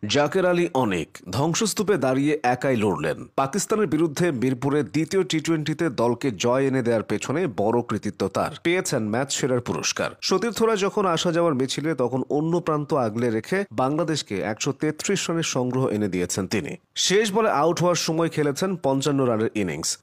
জাকের আলী অনেক ধ্বংসস্তূপে দাঁড়িয়ে একাই লড়লেন। পাকিস্তানের বিরুদ্ধে মিরপুরে দ্বিতীয় টি-20তে দলকে জয় এনে দেওয়ার পেছনে বড় কৃতিত্ব তার। পেয়েছেন ম্যাচ সেরার পুরস্কার। সতীর্থরা যখন আসা যাওয়ার মিছিলে তখন অন্য প্রান্ত আগলে রেখে বাংলাদেশকে 133 রানের সংগ্রহ এনে দিয়েছেন তিনি। শেষ বলে আউট হওয়ার সময় খেলেছেন 55 রানের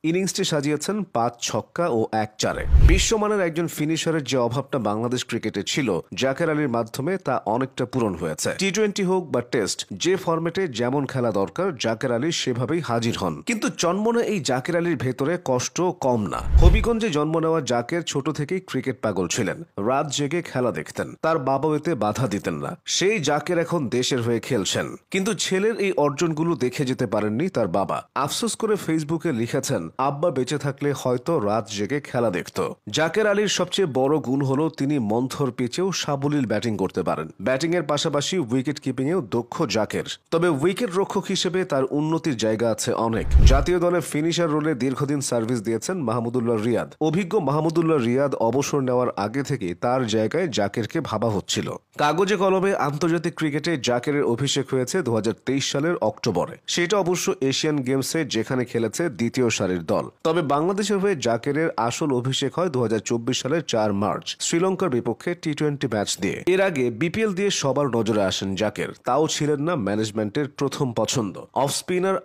ইনিংসটি সাজিয়েছেন 5 ছক্কা ও 1 চারে। বিশ্বমানের একজন ফিনিশারের যে অভাবটা বাংলাদেশ ক্রিকেটে ছিল, জাকের আলীর মাধ্যমে তা অনেকটা পূরণ হয়েছে। টি-20 হোক বা টেস্ট, যে ফরম্যাটে যেমন খেলা দরকার জাকের আলী সেভাবেই হাজির হন। কিন্তু জন্মনে এই জাকের আলীর ভেতরে কষ্ট কম না। হবিগঞ্জে জন্ম নেওয়া জাকের ছোট থেকেই ক্রিকেট পাগল ছিলেন। রাত জেগে খেলা দেখতেন, তার বাবা এতে বাধা দিতেন না। সেই জাকের এখন দেশের হয়ে খেলছেন। কিন্তু ছেলের এই অর্জনগুলো দেখে যেতে পারেননি তার বাবা। আফসোস করে ফেসবুকে লিখেছেন, আব্বা বেঁচে থাকলে হয়তো রাত জেগে খেলা দেখত। জাকের আলীর সবচেয়ে বড় গুণ হলো তিনি মন্থর পিচেও সাবলীল ব্যাটিং করতে পারেন। ব্যাটিং এর পাশাপাশি উইকেট কিপিংয়েও দক্ষ জাকের। তবে উইকেট রক্ষক হিসেবে তার উন্নতির জায়গা আছে অনেক। জাতীয় দলে ফিনিশার রোলে দীর্ঘদিন সার্ভিস দিয়েছেন মাহমুদুল্লাহ রিয়াদ। অভিজ্ঞ মাহমুদুল্লাহ রিয়াদ অবসর নেওয়ার আগে থেকে তার জায়গায় জাকেরকে ভাবা হচ্ছিল। কাগজে কলমে আন্তর্জাতিক ক্রিকেটে জাকেরের অভিষেক হয়েছে 2023 সালের অক্টোবরে। সেটা অবশ্য এশিয়ান গেমসে, যেখানে খেলেছে দ্বিতীয় সারির দল। তবে বাংলাদেশের হয়ে জাকেরের আসল অভিষেক হয় 2024 সালের 4 মার্চ শ্রীলঙ্কার বিপক্ষে টি-20 ম্যাচ দিয়ে। এর আগে বিপিএল দিয়ে সবার নজরে আসেন জাকের। তাও ছিলেন না ম্যানেজমেন্টের প্রথম পছন্দ। অফ স্পিনার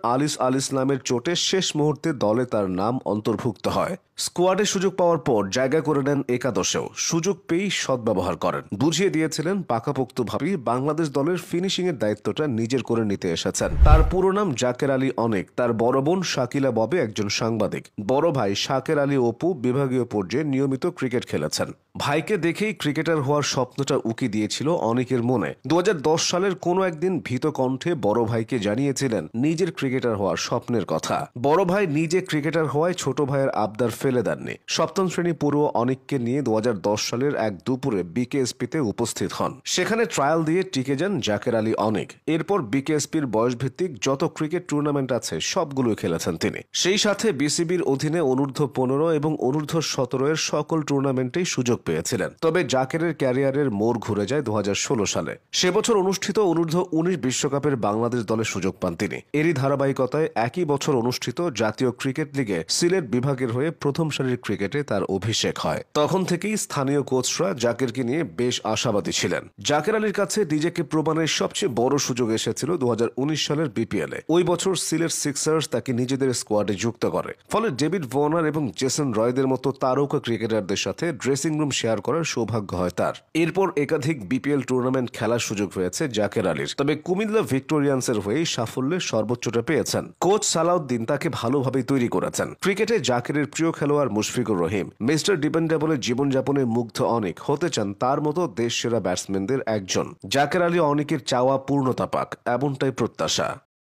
আল ইসলামের চোটে শেষ মুহূর্তে দলে তার নাম অন্তর্ভুক্ত হয়। স্কোয়াডে সুযোগ পাওয়ার পর জায়গা করে নেন একাদশেও। সুযোগ পেয়েই সদ্ব্যবহার করেন। বুঝিয়ে দিয়েছিলেন পাকাপোক্তভাবেই বাংলাদেশ দলের ফিনিশিং এর দায়িত্বটা নিজের করে নিতে এসেছেন। তার পুরো নাম জাকের আলী অনেক। তার বড় বোন শাকিলা ববে একজন সাংবাদিক। বড় ভাই শাকের আলী অপু বিভাগীয় পর্যায়ে নিয়মিত ক্রিকেট খেলেছেন। ভাইকে দেখেই ক্রিকেটার হওয়ার স্বপ্নটা উকি দিয়েছিল অনেকের মনে। 2010 সালের কোনো একদিন ভীত কণ্ঠে বড় ভাইকে জানিয়েছিলেন নিজের ক্রিকেটার হওয়ার স্বপ্নের কথা। বড় ভাই নিজে ক্রিকেটার হওয়ায় ছোট ভাইয়ের আবদার ফেলে দেননি। সপ্তম শ্রেণী পড়ুয়া অনেককে নিয়ে 2010 সালের এক দুপুরে বিকেএসপিতে উপস্থিত হন। সেখানে ট্রায়াল দিয়ে টিকে যান জাকের আলী অনেক। এরপর বিকেএসপির বয়সভিত্তিক যত ক্রিকেট টুর্নামেন্ট আছে সবগুলোই খেলেছেন তিনি। সেই সাথে বিসিবির অধীনে অনূর্ধ্ব-15 এবং অনূর্ধ্ব-17 এর সকল টুর্নামেন্টেই সুযোগ পেয়েছিলেন। তবে জাকেরের ক্যারিয়ারের মোড় ঘুরে যায় 2016 সালে। সে বছর অনুষ্ঠিত অনূর্ধ্ব-19 বিশ্বকাপের বাংলাদেশ দলে সুযোগ পান তিনি। এরই ধারাবাহিকতায় একই বছর অনুষ্ঠিত জাতীয় ক্রিকেট লিগে সিলেট বিভাগের হয়ে প্রথম সারির ক্রিকেটে তার অভিষেক হয়। তখন থেকেই স্থানীয় কোচরা জাকেরকে নিয়ে বেশ আশাবাদী ছিলেন। জাকের আলীর কাছে নিজেকে প্রমাণের সবচেয়ে বড় সুযোগ এসেছিল 2019 সালের বিপিএলে। ওই বছর সিলেট সিক্সার্স তাকে নিজেদের স্কোয়াডে যুক্ত করে। ফলে ডেভিড ওয়ার্নার এবং জেসন রয়দের মতো তারকা ক্রিকেটারদের সাথে ড্রেসিং রুম শেয়ার করার সৌভাগ্য হয় তার। এরপর একাধিক বিপিএল টুর্নামেন্ট খেলার সুযোগ হয়েছে জাকের আলীর। তবে কুমিল্লা ভিক্টোরিয়ান্সের হয়েই সাফল্যের সর্বোচ্চটা পেয়েছেন। কোচ সালাউদ্দিন তাকে ভালোভাবেই তৈরি করেছেন। ক্রিকেটে জাকেরের প্রিয় খেলোয়াড় মুশফিকুর রহিম। মিস্টার ডিপেন্ডেবলের জীবনযাপনে মুগ্ধ অনেক হতে চান তার মতো দেশ সেরা ব্যাটসম্যানদের একজন। জাকের আলী অনেকের চাওয়া পূর্ণতা পাক, এমনটাই প্রত্যাশা।